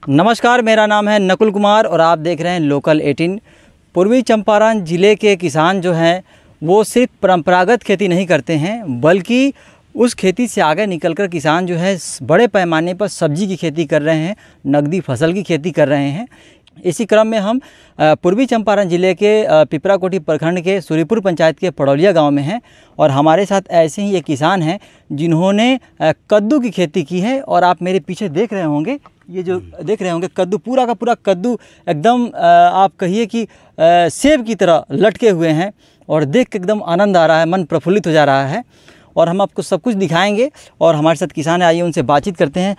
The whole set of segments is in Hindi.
नमस्कार, मेरा नाम है नकुल कुमार और आप देख रहे हैं लोकल 18। पूर्वी चंपारण ज़िले के किसान जो हैं वो सिर्फ परंपरागत खेती नहीं करते हैं, बल्कि उस खेती से आगे निकलकर किसान जो है बड़े पैमाने पर सब्जी की खेती कर रहे हैं, नकदी फसल की खेती कर रहे हैं। इसी क्रम में हम पूर्वी चंपारण ज़िले के पिपराकोठी प्रखंड के सूरीपुर पंचायत के पड़ौलिया गांव में हैं और हमारे साथ ऐसे ही एक किसान हैं जिन्होंने कद्दू की खेती की है। और आप मेरे पीछे देख रहे होंगे, ये जो देख रहे होंगे कद्दू, पूरा का पूरा कद्दू एकदम आप कहिए कि सेब की तरह लटके हुए हैं और देख के एकदम आनंद आ रहा है, मन प्रफुल्लित हो जा रहा है। और हम आपको सब कुछ दिखाएंगे और हमारे साथ किसान है, आइए उनसे बातचीत करते हैं।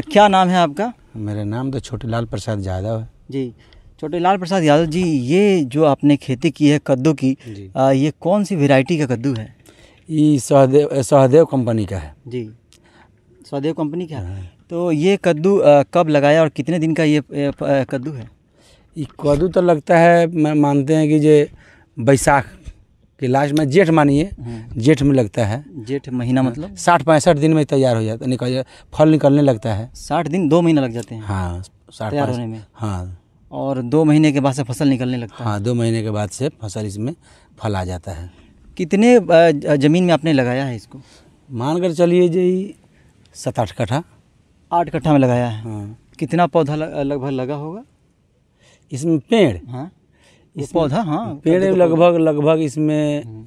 क्या नाम है आपका? मेरा नाम तो छोटेलाल प्रसाद यादव है जी। छोटेलाल प्रसाद यादव जी, ये जो आपने खेती की है कद्दू की, ये कौन सी वैरायटी का कद्दू है? ये सहदेव कंपनी का है जी। सहदेव कंपनी का है। तो ये कद्दू कब लगाया और कितने दिन का ये कद्दू है? ये कद्दू तो लगता है, मानते हैं कि ये बैसाख के लास्ट में, जेठ मानिए, जेठ में लगता है। जेठ महीना मतलब 60-65 दिन में तैयार हो जाता है, फल निकलने लगता है। 60 दिन, 2 महीना लग जाते हैं? हाँ, तैयार होने में। हाँ। और 2 महीने के बाद से फसल निकलने लगता है? हाँ, 2 महीने के बाद से फसल इसमें फल आ जाता है। कितने ज़मीन में आपने लगाया है इसको? मान कर चलिए जी 7-8 कट्ठा। 8 कट्ठा में लगाया है। हाँ। कितना पौधा लगभग लगा होगा इसमें? पेड़? हाँ, इस पौधा, हाँ पेड़ लगभग इसमें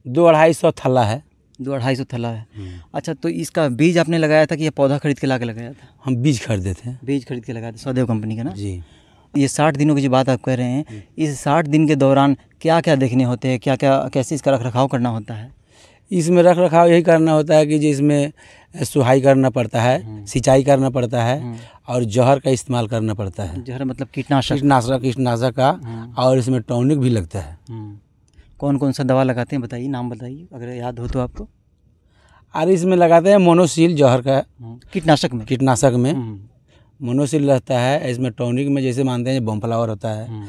200-250 थल्ला है। 200-250 थल्ला है। अच्छा, तो इसका बीज आपने लगाया था कि ये पौधा खरीद के ला के लगाया था? हम बीज खरीदे थे। बीज खरीद के लगाया था, सहदेव कंपनी का ना जी। ये 60 दिनों की जो बात आप कह रहे हैं, इस 60 दिन के दौरान क्या क्या देखने होते हैं, क्या क्या कैसे इसका रख रखाव करना होता है? इसमें रख रखाव यही करना होता है कि जिसमें सुहाई करना पड़ता है, सिंचाई करना पड़ता है और जहर का इस्तेमाल करना पड़ता है। जहर मतलब कीटनाशक? कीटनाशक का, और इसमें टॉनिक भी लगता है। कौन कौन सा दवा लगाते हैं, बताइए, नाम बताइए अगर याद हो तो आपको। और इसमें लगाते हैं मोनोसील, जहर का कीटनाशक में मोनोसील रहता है। इसमें टॉनिक में जैसे मानते हैं बमफ्लावर होता है,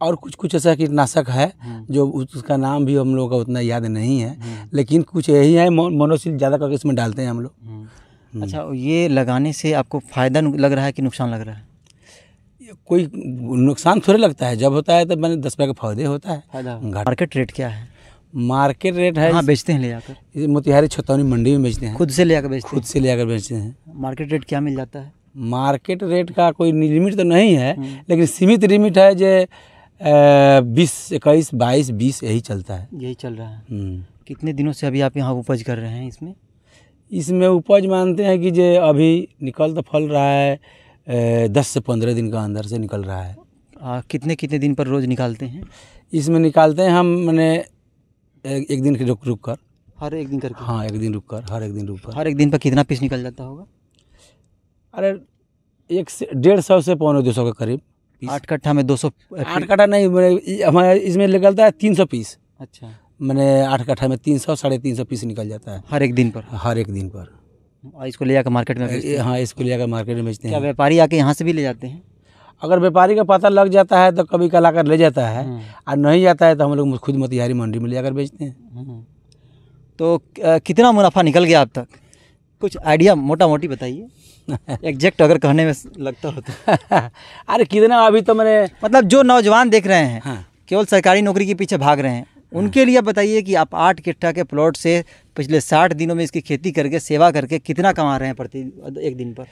और कुछ कुछ ऐसा कीटनाशक है जो उसका नाम भी हम लोग का उतना याद नहीं है, लेकिन कुछ यही है। मोनोसील ज़्यादा करके इसमें डालते हैं हम लोग। अच्छा, ये लगाने से आपको फ़ायदा लग रहा है कि नुकसान लग रहा है? कोई नुकसान थोड़े लगता है, जब होता है तो मैंने 10 रुपये का फायदे होता है। मार्केट रेट क्या है? मार्केट रेट है, हाँ, बेचते हैं ले जाकर? मोतिहारी छतौनी मंडी में बेचते हैं। खुद से ले आकर बेचते हैं? खुद से ले आकर बेचते हैं। मार्केट रेट क्या मिल जाता है? मार्केट रेट का कोई लिमिट तो नहीं है, लेकिन सीमित लिमिट है, जो 20, 21, 22, 20 यही चलता है। यही चल रहा है। कितने दिनों से अभी आप यहाँ उपज कर रहे हैं इसमें? इसमें उपज मानते हैं कि जो अभी निकल तो फल रहा है 10 से 15 दिन का अंदर से निकल रहा है। कितने कितने दिन पर रोज़ निकालते हैं? इसमें निकालते हैं हम, मैंने एक दिन रुक कर। हर एक दिन करके? हाँ, एक दिन रुक कर, हर एक दिन रुक कर। हर एक दिन पर कितना पीस निकल जाता होगा? अरे 150 से 200 के करीब। 8 कट्ठा में 200? 8 कट्ठा नहीं, हमारे इसमें निकलता है 300 पीस। अच्छा। मैंने 8 कट्ठा में 300-350 पीस निकल जाता है हर एक दिन पर? हर एक दिन पर। और इसको ले जाकर मार्केट में बेचते हैं? हाँ, इसको ले जाकर मार्केट में बेचते हैं। क्या व्यापारी आके यहाँ से भी ले जाते हैं? अगर व्यापारी का पता लग जाता है तो कभी कल आकर ले जाता है, और नहीं जाता है तो हम लोग खुद मोतिहारी मंडी में ले जाकर बेचते हैं। तो कितना मुनाफा निकल गया अब तक? कुछ आइडिया मोटा मोटी बताइए, एग्जैक्ट अगर कहने में लगता हो तो। अरे कितना, अभी तो मैंने, मतलब जो नौजवान देख रहे हैं, हाँ, केवल सरकारी नौकरी के पीछे भाग रहे हैं, उनके लिए बताइए कि आप 8 कट्ठा के प्लॉट से पिछले 60 दिनों में इसकी खेती करके, सेवा करके कितना कमा रहे हैं प्रति एक दिन पर?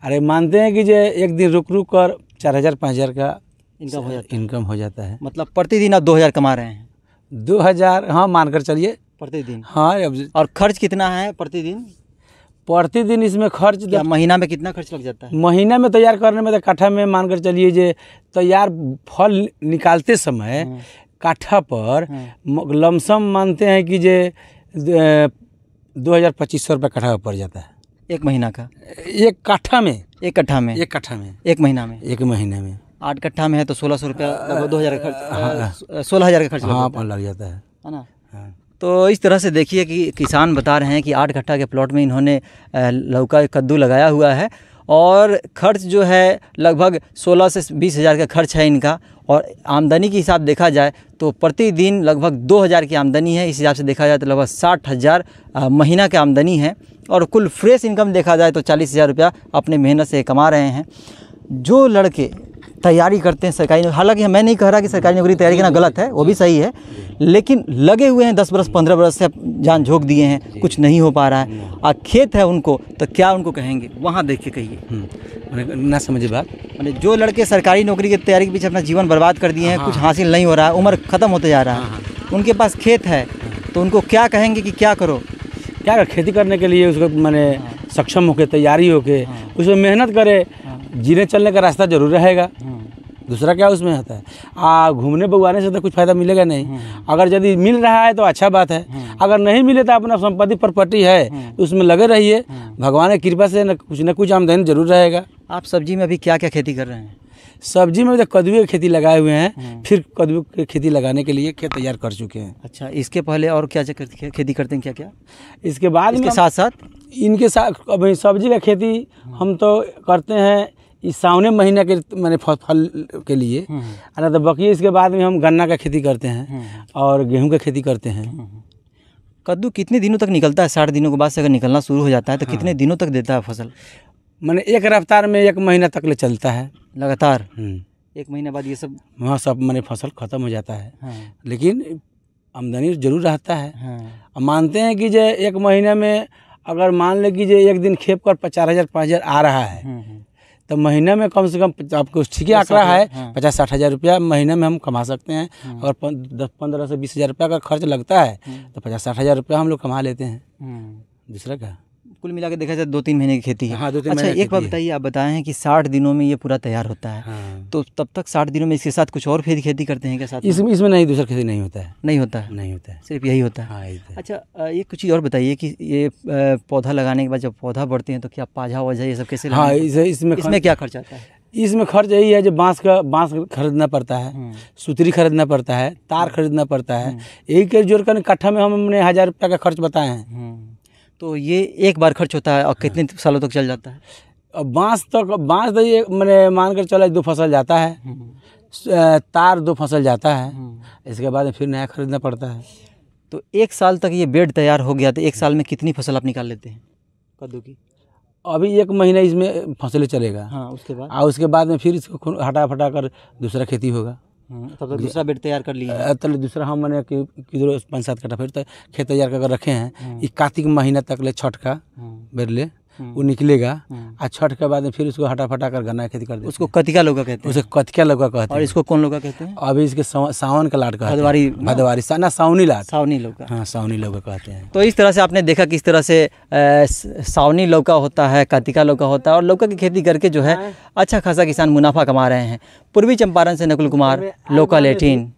अरे मानते हैं कि जो एक दिन रुक कर 4000-5000 का इनकम हो जाता है। मतलब प्रतिदिन आप 2000 कमा रहे हैं? 2000, हाँ, मानकर चलिए प्रतिदिन। हाँ। और खर्च कितना है प्रतिदिन? प्रतिदिन इसमें खर्च, महीना में कितना खर्च लग जाता है? महीना में तैयार करने में तो कट्ठा में मानकर चलिए जो तैयार फल निकालते समय काठा पर लमसम मानते हैं कि जे 2000-2500 रुपये कट्ठा पड़ जाता है। एक महीना का? एक कट्ठा में? एक कट्ठा में? एक कट्ठा में, एक महीना में? एक महीने में। 8 कट्ठा में है तो 1600 रुपया, लगभग 2000 का खर्च, 16000 का खर्च लग जाता है ना? तो इस तरह से देखिए कि किसान बता रहे हैं कि 8 कट्ठा के प्लॉट में इन्होंने लौका कद्दू लगाया हुआ है और खर्च जो है लगभग 16 से 20 हज़ार का खर्च है इनका। और आमदनी के हिसाब देखा जाए तो प्रतिदिन लगभग 2000 की आमदनी है। इस हिसाब से देखा जाए तो लगभग 60,000 महीना की आमदनी है। और कुल फ्रेश इनकम देखा जाए तो 40,000 रुपया अपने मेहनत से कमा रहे हैं। जो लड़के तैयारी करते हैं सरकारी, हालांकि मैं नहीं कह रहा कि सरकारी नौकरी की तैयारी करना गलत है, वो भी सही है, लेकिन लगे हुए हैं 10 बरस 15 बरस से जान झोंक दिए हैं, कुछ नहीं हो पा रहा है और खेत है उनको, तो क्या उनको कहेंगे? वहाँ देख के कहिए। ना समझे बात, मैंने जो लड़के सरकारी नौकरी की तैयारी के पीछे अपना जीवन बर्बाद कर दिए हैं, कुछ हासिल नहीं हो रहा है, उम्र ख़त्म होते जा रहा है, उनके पास खेत है, तो उनको क्या कहेंगे कि क्या करो? क्या कर, खेती करने के लिए उसको मैंने सक्षम होके, तैयारी होके उसमें मेहनत करे, जीने चलने का रास्ता जरूर रहेगा। दूसरा क्या उसमें आता है? घूमने बगवाने से तो कुछ फ़ायदा मिलेगा नहीं। अगर यदि मिल रहा है तो अच्छा बात है, अगर नहीं मिले तो अपना संपत्ति प्रॉपर्टी है तो उसमें लगे रहिए, भगवान की कृपा से न कुछ आमदनी जरूर रहेगा। आप सब्जी में अभी क्या क्या खेती कर रहे हैं? सब्जी में तो कद्दू की खेती लगाए हुए हैं, फिर कद्दू की खेती लगाने के लिए खेत तैयार कर चुके हैं। अच्छा, इसके पहले और क्या खेती करते हैं? क्या क्या इसके बाद इसके साथ साथ इनके साथ अभी सब्जी का खेती हम तो करते हैं इस सावने महीने के मैंने फल के लिए, ना तो बाकी इसके बाद में हम गन्ना का खेती करते हैं और गेहूं का खेती करते हैं। कद्दू कितने दिनों तक निकलता है? 60 दिनों के बाद से अगर निकलना शुरू हो जाता है तो कितने दिनों तक देता है फसल? मैंने एक रफ्तार में 1 महीना तक ले चलता है लगातार। 1 महीने बाद ये सब वहाँ सब मैंने फसल ख़त्म हो जाता है। लेकिन आमदनी जरूर रहता है। मानते हैं कि जो 1 महीने में अगर मान ले कि जो एक दिन खेप कर 50,000 5,000 आ रहा है तो महीने में कम से कम आपको ठीक है आंकड़ा है 50-60 हज़ार रुपया महीने में हम कमा सकते हैं। और 10-15 से 20 हज़ार रुपया का खर्च लगता है तो 50-60 हज़ार रुपया हम लोग कमा लेते हैं। दूसरा क्या, कुल मिला के देखा जाए 2-3 महीने की खेती है। हाँ, 2-3 अच्छा, महीने एक बात बताइए, आप बताए हैं कि 60 दिनों में ये पूरा तैयार होता है। तो तब तक 60 दिनों में इसके साथ कुछ और खेती करते हैं क्या साथ? इसमें नहीं, दूसरा खेती नहीं होता है। नहीं होता है? नहीं होता है, सिर्फ यही होता है। हाँ, अच्छा, ये कुछ चीज़ और बताइए कि ये पौधा लगाने के बाद जब पौधा बढ़ते हैं तो क्या पाजा वाजा ये सब कैसे? हाँ, इसमें क्या खर्च आता है? इसमें खर्च यही है जो बांस खरीदना पड़ता है, सुतरी खरीदना पड़ता है, तार खरीदना पड़ता है। यही के जोड़ कर कट्ठा में हमने 1,000 रुपया का खर्च बताए हैं। तो ये एक बार खर्च होता है और कितने सालों तक चल जाता है? अब बांस तो ये मैंने मान कर चला 2 फसल जाता है, तार 2 फसल जाता है, इसके बाद फिर नया खरीदना पड़ता है। तो 1 साल तक ये बेड तैयार हो गया तो 1 साल में कितनी फसल आप निकाल लेते हैं कद्दू की? अभी 1 महीना इसमें फसलें चलेगा। हाँ, उसके बाद में फिर इसको हटा कर दूसरा खेती होगा। तब तक दूसरा बेड तैयार कर लिया? तो दूसरा हम मैंने किधर 5-7 कट्ठा फिर तो खेत तैयार कर रखे हैं। ये कार्तिक महीना तक ले छठ का बेर ले वो निकलेगा और छठ के बाद में फिर उसको हटा कर गन्ना खेती कर देते। उसको कतिका लौका कहते हैं? उसे कतिका लौका कहते हैं। और इसको कौन लौका कहते हैं? अभी इसके सावन का लाट कहते हैं। भदवारी ना सावनी लाट, सावनी लौका। हाँ, सावनी लौका कहते हैं। तो इस तरह से आपने देखा किस तरह से सावनी लौका होता है, कतिका लौका होता है और लौका की खेती करके जो है अच्छा खासा किसान मुनाफा कमा रहे हैं। पूर्वी चंपारण से नकुल कुमार, लोकल 18।